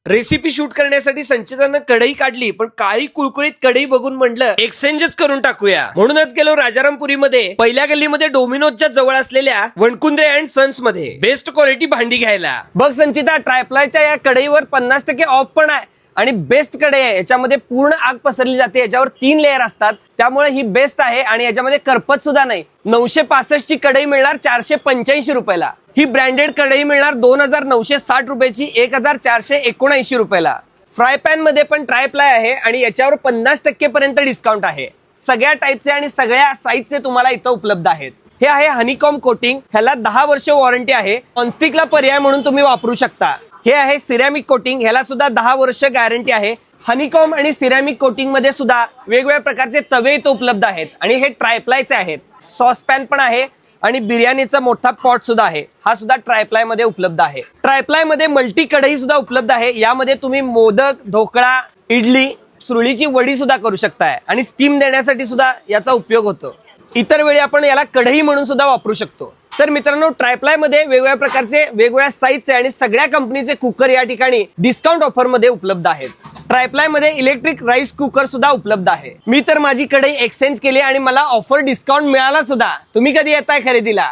Recipe shoot करण्यासाठी संचितानं कढई काढली, पण काळी कुळकुळीत कढई बघून म्हटलं एक्सचेंजच करून टाकूया. म्हणूनच गेलो राजारामपुरीमध्ये पहिल्या गल्लीमध्ये डोमिनोजच्या जवळ असलेल्या वणकुंद्रे अँड सन्स मध्ये बेस्ट क्वालिटी भांडी घ्यायला. बघ संचिता, ट्रायप्लायच्या या कढईवर 50% ऑफ पण आहे आणि बेस्ट कढई आहे. याच्यामध्ये पूर्ण आग पसरली जाते, याच्यावर 3 लेअर असतात, त्यामुळे ही बेस्ट आहे आणि याच्यामध्ये करपत सुद्धा नाही. 965 ची कढई मिळणार 485 रुपयाला. ही ब्रँडेड कढई मिळणार 2960 रुपयाची 1479 रुपयाला. फ्राय पॅन मध्ये पण ट्रायप्लाय आहे आणि याच्यावर 50% पर्यंत डिस्काउंट आहे. सगळ्या टाईपचे आणि सगळ्या साईजचे तुम्हाला इथं उपलब्ध आहेत. हे आहे हनीकॉम कोटिंग, ह्याला 10 वर्ष वॉरंटी आहे. नॉनस्टिकला पर्याय म्हणून तुम्ही वापरू शकता. हे आहे सिरॅमिक कोटिंग, ह्याला सुद्धा 10 वर्ष गॅरंटी आहे. हनीकॉम आणि सिरॅमिक कोटिंग मध्ये सुद्धा वेगवेगळ्या प्रकारचे तवे इथं उपलब्ध आहेत आणि हे ट्रायप्लायचे आहेत. सॉस पॅन पण आहे आणि बिर्याणीचा मोठा पॉट सुद्धा आहे, हा सुद्धा ट्रायप्लाय मध्ये उपलब्ध आहे. ट्रायप्लाय मध्ये मल्टी कढई सुद्धा उपलब्ध आहे. यामध्ये तुम्ही मोदक, ढोकळा, इडली, सुरळीची वडी सुद्धा करू शकताय आणि स्टीम देण्यासाठी सुद्धा याचा उपयोग होतो. इतर वेळी आपण याला कढई म्हणून सुद्धा वापरू शकतो. तर मित्रांनो, ट्रायप्लाय मध्ये वेगवेगळ्या प्रकारचे वेगवेगळ्या साईजचे आणि सगळ्या कंपनीचे कुकर या ठिकाणी डिस्काउंट ऑफर मध्ये उपलब्ध आहेत. ट्रायप्लाय मध्ये इलेक्ट्रिक राईस कुकर सुद्धा उपलब्ध आहे. मी तर माझी कढई एक्सचेंज केली आणि मला ऑफर डिस्काउंट मिळाला सुद्धा. तुम्ही कधी येताय खरेदीला?